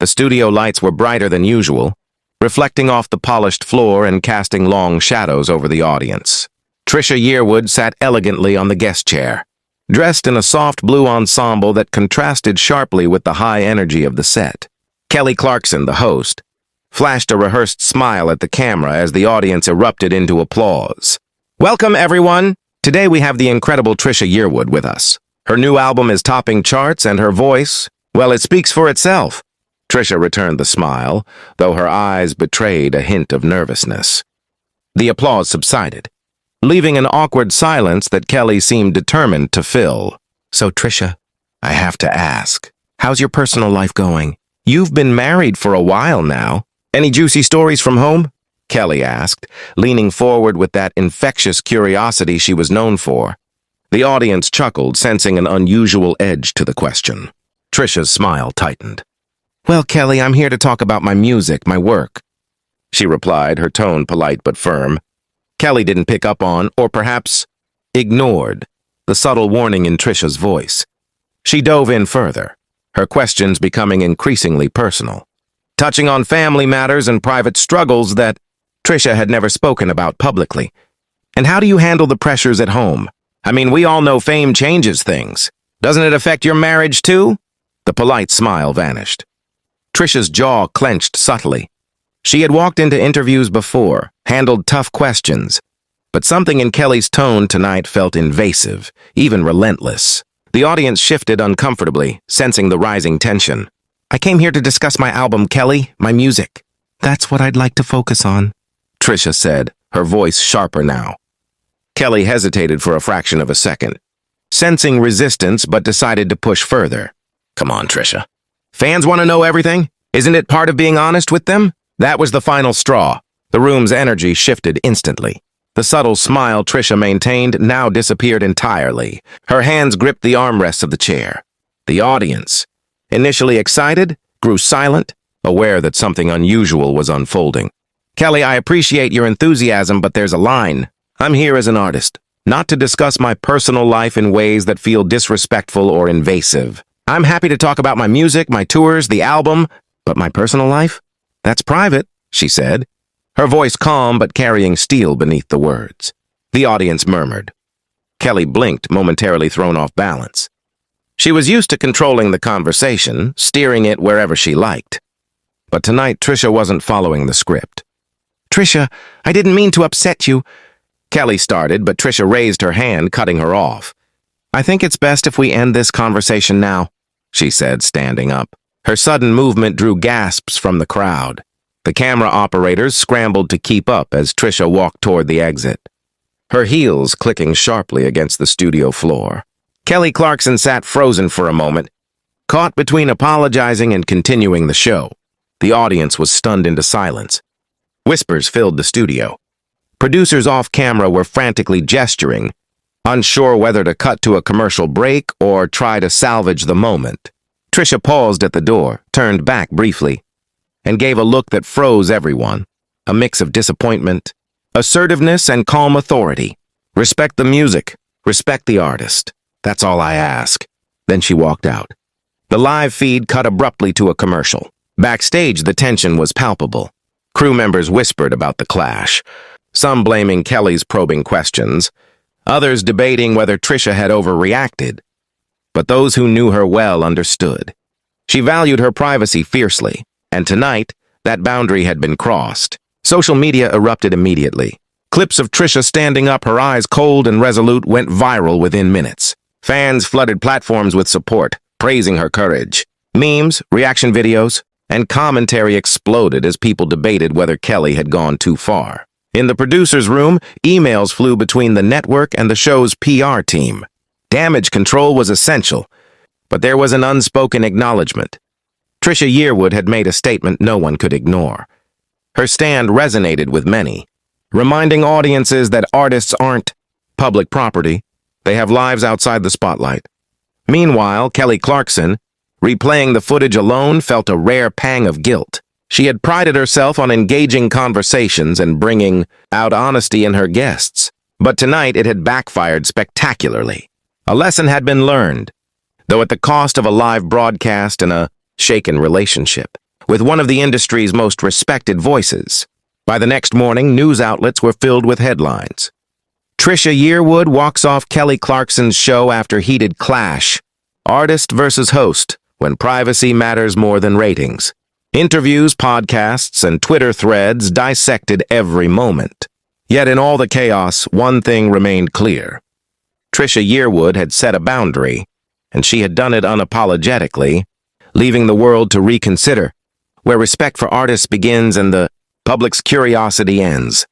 The studio lights were brighter than usual, reflecting off the polished floor and casting long shadows over the audience. Trisha Yearwood sat elegantly on the guest chair, dressed in a soft blue ensemble that contrasted sharply with the high energy of the set. Kelly Clarkson, the host, flashed a rehearsed smile at the camera as the audience erupted into applause. "Welcome, everyone! Today we have the incredible Trisha Yearwood with us. Her new album is topping charts and her voice, well, it speaks for itself." Trisha returned the smile, though her eyes betrayed a hint of nervousness. The applause subsided, leaving an awkward silence that Kelly seemed determined to fill. "So, Trisha, I have to ask, how's your personal life going? You've been married for a while now. Any juicy stories from home?" Kelly asked, leaning forward with that infectious curiosity she was known for. The audience chuckled, sensing an unusual edge to the question. Trisha's smile tightened. "Well, Kelly, I'm here to talk about my music, my work," she replied, her tone polite but firm. Kelly didn't pick up on, or perhaps ignored, the subtle warning in Trisha's voice. She dove in further, her questions becoming increasingly personal, touching on family matters and private struggles that Trisha had never spoken about publicly. "And how do you handle the pressures at home? I mean, we all know fame changes things. Doesn't it affect your marriage too?" The polite smile vanished. Trisha's jaw clenched subtly. She had walked into interviews before, handled tough questions, but something in Kelly's tone tonight felt invasive, even relentless. The audience shifted uncomfortably, sensing the rising tension. "I came here to discuss my album, Kelly, my music. That's what I'd like to focus on," Trisha said, her voice sharper now. Kelly hesitated for a fraction of a second, sensing resistance but decided to push further. "Come on, Trisha. Fans want to know everything. Isn't it part of being honest with them?" That was the final straw. The room's energy shifted instantly. The subtle smile Trisha maintained now disappeared entirely. Her hands gripped the armrests of the chair. The audience, initially excited, grew silent, aware that something unusual was unfolding. "Kelly, I appreciate your enthusiasm, but there's a line. I'm here as an artist, not to discuss my personal life in ways that feel disrespectful or invasive. I'm happy to talk about my music, my tours, the album, but my personal life? That's private," she said, her voice calm but carrying steel beneath the words. The audience murmured. Kelly blinked, momentarily thrown off balance. She was used to controlling the conversation, steering it wherever she liked. But tonight, Trisha wasn't following the script. "Trisha, I didn't mean to upset you," Kelly started, but Trisha raised her hand, cutting her off. "I think it's best if we end this conversation now," she said, standing up. Her sudden movement drew gasps from the crowd. The camera operators scrambled to keep up as Trisha walked toward the exit, her heels clicking sharply against the studio floor. Kelly Clarkson sat frozen for a moment, caught between apologizing and continuing the show. The audience was stunned into silence. Whispers filled the studio. Producers off-camera were frantically gesturing, unsure whether to cut to a commercial break or try to salvage the moment. Trisha paused at the door, turned back briefly, and gave a look that froze everyone, a mix of disappointment, assertiveness, and calm authority. "Respect the music, respect the artist. That's all I ask." Then she walked out. The live feed cut abruptly to a commercial. Backstage, the tension was palpable. Crew members whispered about the clash, some blaming Kelly's probing questions, others debating whether Trisha had overreacted. But those who knew her well understood. She valued her privacy fiercely, and tonight, that boundary had been crossed. Social media erupted immediately. Clips of Trisha standing up, her eyes cold and resolute, went viral within minutes. Fans flooded platforms with support, praising her courage. Memes, reaction videos, and commentary exploded as people debated whether Kelly had gone too far. In the producer's room, emails flew between the network and the show's PR team. Damage control was essential, but there was an unspoken acknowledgement. Trisha Yearwood had made a statement no one could ignore. Her stand resonated with many, reminding audiences that artists aren't public property. They have lives outside the spotlight. Meanwhile, Kelly Clarkson, replaying the footage alone, felt a rare pang of guilt. She had prided herself on engaging conversations and bringing out honesty in her guests, but tonight it had backfired spectacularly. A lesson had been learned, though at the cost of a live broadcast and a shaken relationship. with one of the industry's most respected voices. By the next morning, news outlets were filled with headlines. Trisha Yearwood walks off Kelly Clarkson's show after heated clash. Artist versus host, when privacy matters more than ratings. Interviews, podcasts, and Twitter threads dissected every moment. Yet in all the chaos, one thing remained clear. Trisha Yearwood had set a boundary, and she had done it unapologetically, leaving the world to reconsider, where respect for artists begins and the public's curiosity ends.